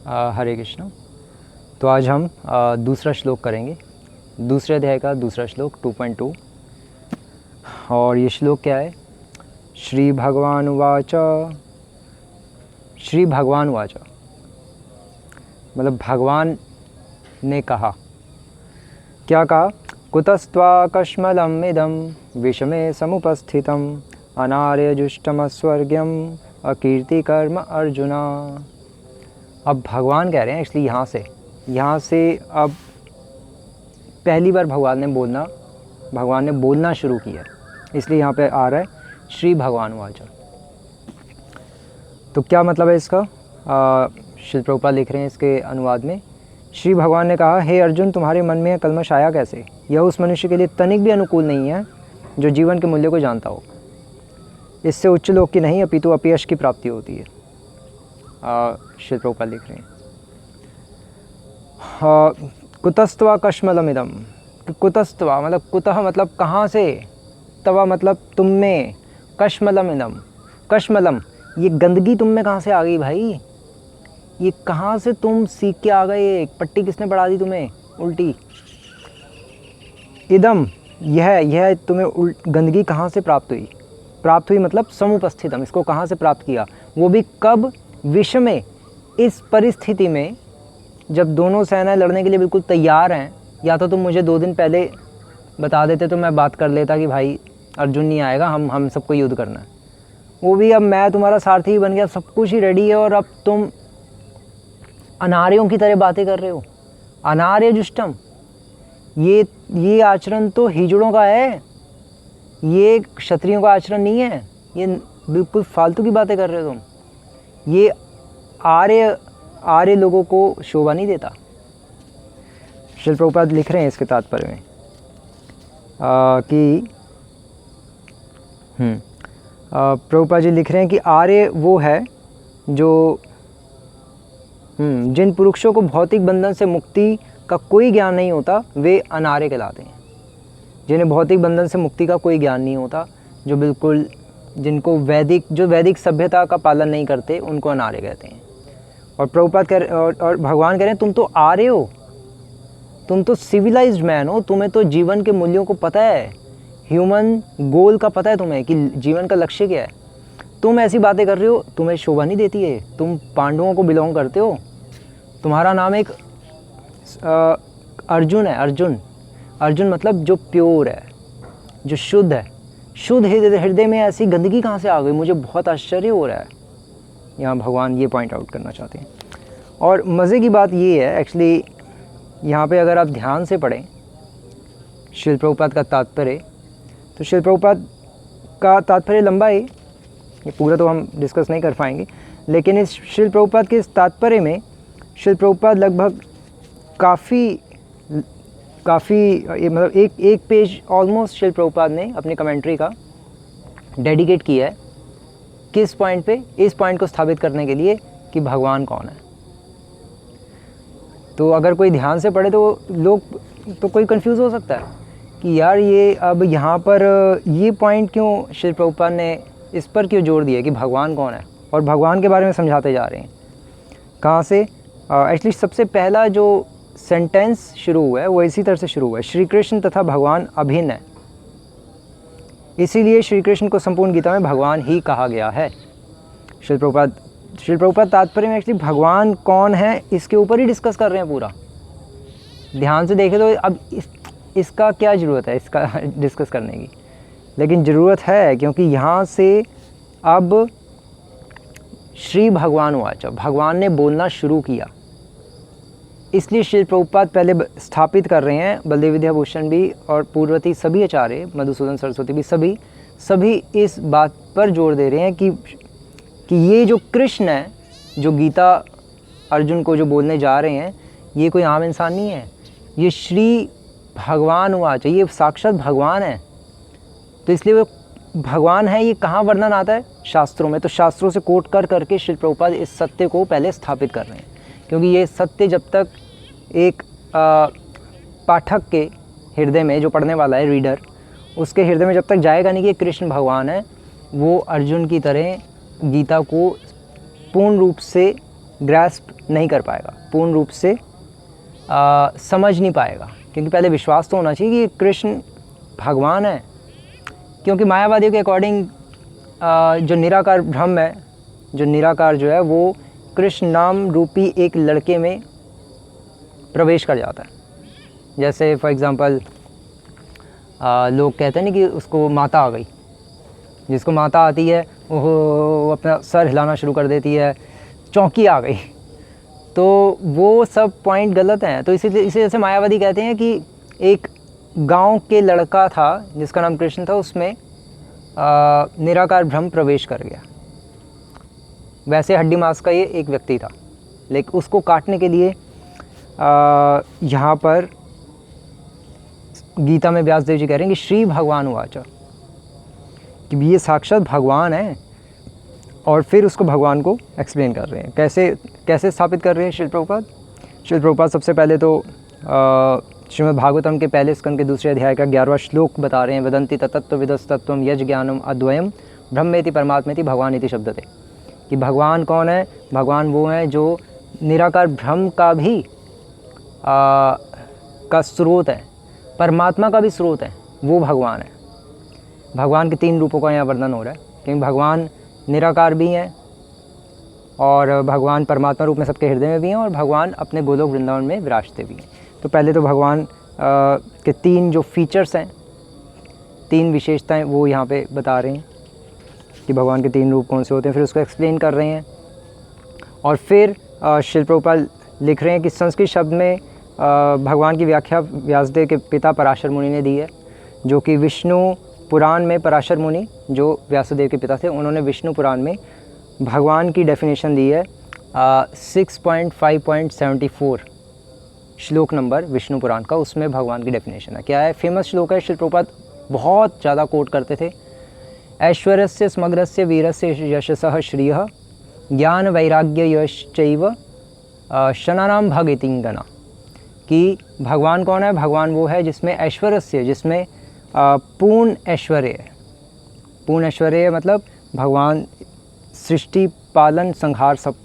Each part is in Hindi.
हरे कृष्ण। तो आज हम दूसरा श्लोक करेंगे, दूसरे अध्याय का दूसरा श्लोक 2.2। और ये श्लोक क्या है? श्री भगवान उवाच, श्री भगवान उवाच मतलब भगवान ने कहा। क्या कहा? कुतस्त्वाकश्मलम् इदं विषमे समुपस्थितम् अनार्यजुष्टमस्वर्ग्यम अकीर्तिकर्म अर्जुना। अब भगवान कह रहे हैं, इसलिए यहाँ से अब पहली बार भगवान ने बोलना शुरू किया, इसलिए यहाँ पे आ रहा है श्री भगवान वाच। तो क्या मतलब है इसका? श्री प्रभुपाद लिख रहे हैं इसके अनुवाद में, श्री भगवान ने कहा, हे अर्जुन, तुम्हारे मन में कल्मश आया कैसे? यह उस मनुष्य के लिए तनिक भी अनुकूल नहीं है जो जीवन के मूल्य को जानता हो। इससे उच्च लोक की नहीं अपितु अपयश की प्राप्ति होती है। श्री प्रभुपाद लिख रहे हैं, कुतस्त्वा कश्मलमिदम। कुतस्त्वा मतलब कुतः मतलब कहाँ से, तवा मतलब तुम में, कश्मलमिदम कश्मलम ये गंदगी तुम में कहाँ से आ गई भाई? ये कहाँ से तुम सीख के आ गए? पट्टी किसने पढ़ा दी तुम्हें उल्टी? इदम यह तुम्हें गंदगी कहाँ से प्राप्त हुई? प्राप्त हुई मतलब समुपस्थितम, इसको कहाँ से प्राप्त किया? वो भी कब? विषम में, इस परिस्थिति में जब दोनों सेनाएं लड़ने के लिए बिल्कुल तैयार हैं। या तो तुम मुझे 2 दिन पहले बता देते तो मैं बात कर लेता कि भाई अर्जुन नहीं आएगा, हम सबको युद्ध करना है। वो भी अब मैं तुम्हारा सारथी ही बन गया, सब कुछ ही रेडी है, और अब तुम अनार्यों की तरह बातें कर रहे हो। अनार्य जुष्टम, ये आचरण तो हिजड़ों का है, ये क्षत्रियों का आचरण नहीं है। ये बिल्कुल फालतू की बातें कर रहे हो तुम। ये आर्य लोगों को शोभा नहीं देता। श्री प्रभुपाद लिख रहे हैं इसके तात्पर्य में कि प्रभुपाद जी लिख रहे हैं कि आर्य वो है जो जिन पुरुषों को भौतिक बंधन से मुक्ति का कोई ज्ञान नहीं होता, वे अनार्य कहलाते हैं। जिन्हें भौतिक बंधन से मुक्ति का कोई ज्ञान नहीं होता, जो बिल्कुल जिनको वैदिक सभ्यता का पालन नहीं करते, उनको अनार्य कहते हैं। और प्रभुपाद और भगवान कह रहे हैं, तुम तो आर्य हो, तुम तो सिविलाइज्ड मैन हो, तुम्हें तो जीवन के मूल्यों को पता है, ह्यूमन गोल का पता है तुम्हें कि जीवन का लक्ष्य क्या है। तुम ऐसी बातें कर रहे हो, तुम्हें शोभा नहीं देती है। तुम पांडवों को बिलोंग करते हो, तुम्हारा नाम एक अर्जुन है। अर्जुन मतलब जो प्योर है, जो शुद्ध है। शुद्ध हृदय में ऐसी गंदगी कहाँ से आ गई? मुझे बहुत आश्चर्य हो रहा है। यहाँ भगवान ये पॉइंट आउट करना चाहते हैं। और मज़े की बात ये है एक्चुअली, यहाँ पे अगर आप ध्यान से पढ़ें श्रील प्रभुपाद का तात्पर्य, तो श्रील प्रभुपाद का तात्पर्य लंबा है, ये पूरा तो हम डिस्कस नहीं कर पाएंगे, लेकिन इस श्रील प्रभुपाद के इस तात्पर्य में श्रील प्रभुपाद लगभग काफ़ी मतलब एक पेज ऑलमोस्ट श्रील प्रभुपाद ने अपनी कमेंट्री का डेडिकेट किया है। किस पॉइंट पे? इस पॉइंट को स्थापित करने के लिए कि भगवान कौन है। तो अगर कोई ध्यान से पढ़े तो कोई कंफ्यूज हो सकता है कि यार ये अब यहाँ पर ये पॉइंट क्यों श्री प्रभुपाद ने इस पर क्यों जोर दिया कि भगवान कौन है, और भगवान के बारे में समझाते जा रहे हैं। कहाँ से? एक्चुअली सबसे पहला जो सेंटेंस शुरू हुआ है वो इसी तरह से शुरू हुआ है, श्री कृष्ण तथा भगवान अभिन्न है, इसीलिए श्री कृष्ण को संपूर्ण गीता में भगवान ही कहा गया है। श्री प्रभुपाद तात्पर्य में एक्चुअली भगवान कौन है इसके ऊपर ही डिस्कस कर रहे हैं पूरा। ध्यान से देखें तो अब इसका क्या ज़रूरत है इसका डिस्कस करने की, लेकिन ज़रूरत है, क्योंकि यहाँ से अब श्री भगवान वाचा, भगवान ने बोलना शुरू किया। इसलिए श्री प्रभुपाद पहले स्थापित कर रहे हैं, बलदेव विद्याभूषण भी और पूर्ववर्ती सभी आचार्य, मधुसूदन सरस्वती भी, सभी इस बात पर जोर दे रहे हैं कि ये जो कृष्ण है, जो गीता अर्जुन को जो बोलने जा रहे हैं, ये कोई आम इंसान नहीं है, ये श्री भगवान वाचा, ये साक्षात भगवान है। तो इसलिए वो भगवान है। ये कहाँ वर्णन आता है? शास्त्रों में। तो शास्त्रों से कोट करके श्री प्रभुपाद इस सत्य को पहले स्थापित कर रहे हैं, क्योंकि ये सत्य जब तक एक पाठक के हृदय में, जो पढ़ने वाला है रीडर, उसके हृदय में जब तक जाएगा नहीं कि कृष्ण भगवान है, वो अर्जुन की तरह गीता को पूर्ण रूप से ग्रैस्प नहीं कर पाएगा, पूर्ण रूप से समझ नहीं पाएगा, क्योंकि पहले विश्वास तो होना चाहिए कि कृष्ण भगवान है। क्योंकि मायावादियों के अकॉर्डिंग जो निराकार ब्रह्म है, जो निराकार जो है वो कृष्ण नाम रूपी एक लड़के में प्रवेश कर जाता है। जैसे फॉर एग्ज़ाम्पल लोग कहते हैं ना कि उसको माता आ गई, जिसको माता आती है वो अपना सर हिलाना शुरू कर देती है, चौंकी आ गई, तो वो सब पॉइंट गलत हैं। तो इसी जैसे मायावादी कहते हैं कि एक गांव के लड़का था जिसका नाम कृष्ण था, उसमें निराकार ब्रह्म प्रवेश कर गया। वैसे हड्डी मांस का ये एक व्यक्ति था, लेकिन उसको काटने के लिए यहाँ पर गीता में व्यासदेव जी कह रहे हैं कि श्री भगवान उवाच, कि ये साक्षात भगवान है। और फिर उसको भगवान को एक्सप्लेन कर रहे हैं। कैसे स्थापित कर रहे हैं श्रील प्रभुपाद? श्रील प्रभुपाद सबसे पहले तो श्रीमद् भागवतम के पहले स्कंद के दूसरे अध्याय का 11वां श्लोक बता रहे हैं। वदंती तत्त्व विदस्तत्वम यज ज्ञानम अद्वयम ब्रह्मेति परमात्मेति भगवान इति शब्दते, कि भगवान कौन है? भगवान वो हैं जो निराकार ब्रह्म का भी का स्रोत है, परमात्मा का भी स्रोत है, वो भगवान है। भगवान के 3 रूपों का यहाँ वर्णन हो रहा है, क्योंकि भगवान निराकार भी हैं और भगवान परमात्मा रूप में सबके हृदय में भी हैं और भगवान अपने गोलोक वृंदावन में विराजते भी हैं। तो पहले तो भगवान के 3 जो फीचर्स हैं, 3 विशेषताएं वो यहाँ पे बता रहे हैं कि भगवान के 3 रूप कौन से होते हैं, फिर उसको एक्सप्लेन कर रहे हैं। और फिर श्रील प्रभुपाद लिख रहे हैं कि संस्कृत शब्द में भगवान की व्याख्या व्यासदेव के पिता पराशर मुनि ने दी है, जो कि विष्णु पुराण में पराशर मुनि जो व्यासदेव के पिता थे, उन्होंने विष्णु पुराण में भगवान की डेफिनेशन दी है 6.5.74 श्लोक नंबर विष्णु पुराण का, उसमें भगवान की डेफिनेशन है। क्या है? फेमस श्लोक है, श्री प्रभुपाद बहुत ज़्यादा कोट करते थे। ऐश्वर्यस्य समग्रस्य वीरस्य यशसः श्रियः ज्ञान वैराग्य यश्चैव शनानाम भगतिंगना, कि भगवान कौन है? भगवान वो है जिसमें ऐश्वर्यस्य, जिसमें पूर्ण ऐश्वर्य है। पूर्ण ऐश्वर्य मतलब भगवान सृष्टि पालन संहार सब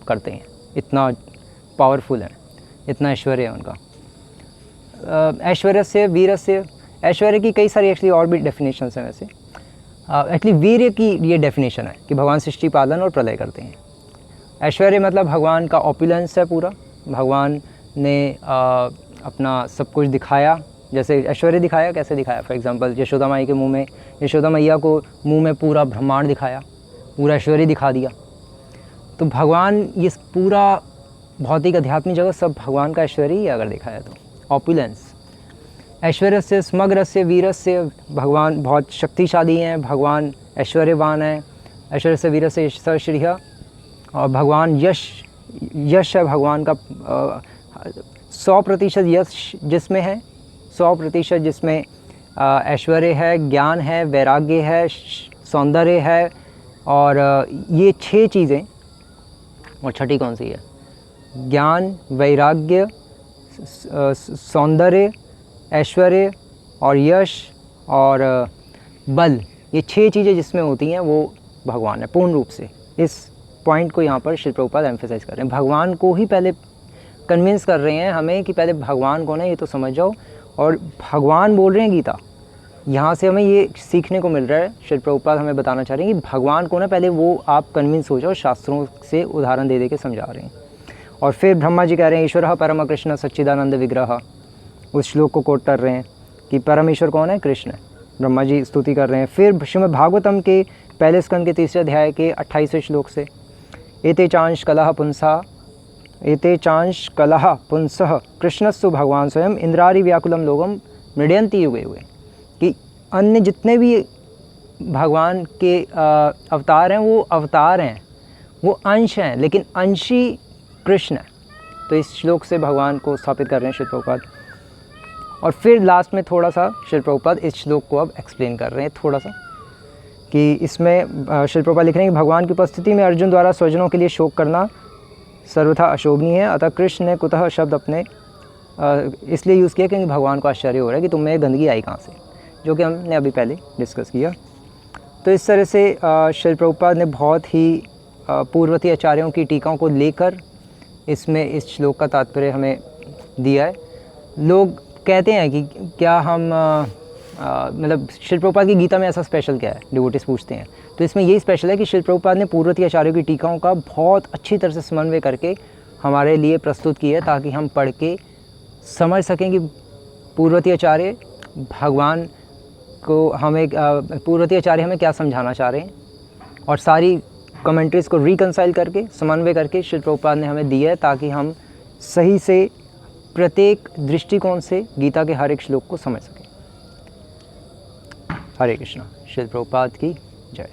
करते हैं, इतना पावरफुल है, इतना ऐश्वर्य है उनका। ऐश्वर्य से वीर से, ऐश्वर्य की कई सारी एक्चुअली और भी डेफिनेशंस हैं। वैसे एक्चुअली वीर्य की ये डेफिनेशन है कि भगवान सृष्टि पालन और प्रलय करते हैं। ऐश्वर्य मतलब भगवान का ऑपुलेंस है पूरा, भगवान ने अपना सब कुछ दिखाया। जैसे ऐश्वर्य दिखाया, कैसे दिखाया? फॉर एग्जांपल यशोदा माई के मुंह में, यशोदा मैया को मुंह में पूरा ब्रह्मांड दिखाया, पूरा ऐश्वर्य दिखा दिया। तो भगवान ये पूरा भौतिक आध्यात्मिक जगत सब भगवान का ऐश्वर्य ही अगर देखा है तो ऑपुलेंस। ऐश्वर्य से समग्र से वीर से, भगवान बहुत शक्तिशाली हैं, भगवान ऐश्वर्यवान है। ऐश्वर्य से वीर से श्रीय, और भगवान यश है भगवान का 100% यश जिसमें है, 100% जिसमें ऐश्वर्य है, ज्ञान है, वैराग्य है, सौंदर्य है। और ये 6 चीज़ें, और छठी कौन सी है? ज्ञान, वैराग्य, सौंदर्य, ऐश्वर्य और यश और बल, ये 6 चीज़ें जिसमें होती हैं वो भगवान है पूर्ण रूप से। इस पॉइंट को यहाँ पर श्री प्रभुपाद एम्फेसाइज कर रहे हैं। भगवान को ही पहले कन्विंस कर रहे हैं हमें कि पहले भगवान कौन है ये तो समझ जाओ। और भगवान बोल रहे हैं गीता, यहाँ से हमें ये सीखने को मिल रहा है। श्री प्रभुपाद हमें बताना चाह रहे हैं कि भगवान कौन है, पहले वो आप कन्विंस हो जाओ। शास्त्रों से उदाहरण दे के समझा रहे हैं। और फिर ब्रह्मा जी कह रहे हैं ईश्वर परम कृष्ण सच्चिदानंद विग्रह, उस श्लोक को कोट कर रहे हैं कि परम ईश्वर कौन है? कृष्ण है। ब्रह्मा जी स्तुति कर रहे हैं। फिर श्रीमद् भागवतम के पहले स्कंद के 3 अध्याय के 28वें श्लोक से एते चांश कलह पुंसः कृष्णस्सु भगवान स्वयं इंद्रारि व्याकुलम लोगम मृडयंती युगे हुए, कि अन्य जितने भी भगवान के अवतार हैं वो अवतार हैं, वो अंश हैं, लेकिन अंशी कृष्ण है। तो इस श्लोक से भगवान को स्थापित कर रहे हैं श्री प्रभुपाद। और फिर लास्ट में थोड़ा सा श्री प्रभुपाद इस श्लोक को अब एक्सप्लेन कर रहे हैं थोड़ा सा, कि इसमें श्री प्रभुपाद लिख रहे हैं कि भगवान की उपस्थिति में अर्जुन द्वारा स्वजनों के लिए शोक करना सर्वथा अशोभनीय है। अतः कृष्ण ने कुतः शब्द अपने इसलिए यूज़ किया क्योंकि भगवान को आश्चर्य हो रहा है कि तुम में गंदगी आई कहाँ से, जो कि हमने अभी पहले डिस्कस किया। तो इस तरह से श्री प्रभुपाद ने बहुत ही पूर्ववर्ती आचार्यों की टीकाओं को लेकर इसमें इस श्लोक का तात्पर्य हमें दिया है। लोग कहते हैं कि क्या हम मतलब श्रील प्रभुपाद की गीता में ऐसा स्पेशल क्या है, डिवोटीज पूछते हैं। तो इसमें यही स्पेशल है कि श्रील प्रभुपाद ने पूर्ववर्ती आचार्यों की टीकाओं का बहुत अच्छी तरह से समन्वय करके हमारे लिए प्रस्तुत किया है, ताकि हम पढ़ के समझ सकें कि पूर्ववर्ती आचार्य भगवान को हमें पूर्ववर्ती आचार्य हमें क्या समझाना चाह रहे हैं, और सारी कमेंट्रीज़ को रिकंसाइल करके समन्वय करके श्रील प्रभुपाद ने हमें दिया है, ताकि हम सही से प्रत्येक दृष्टिकोण से गीता के हर एक श्लोक को समझ सकें। हरे कृष्णा। श्रील प्रभुपाद की जय।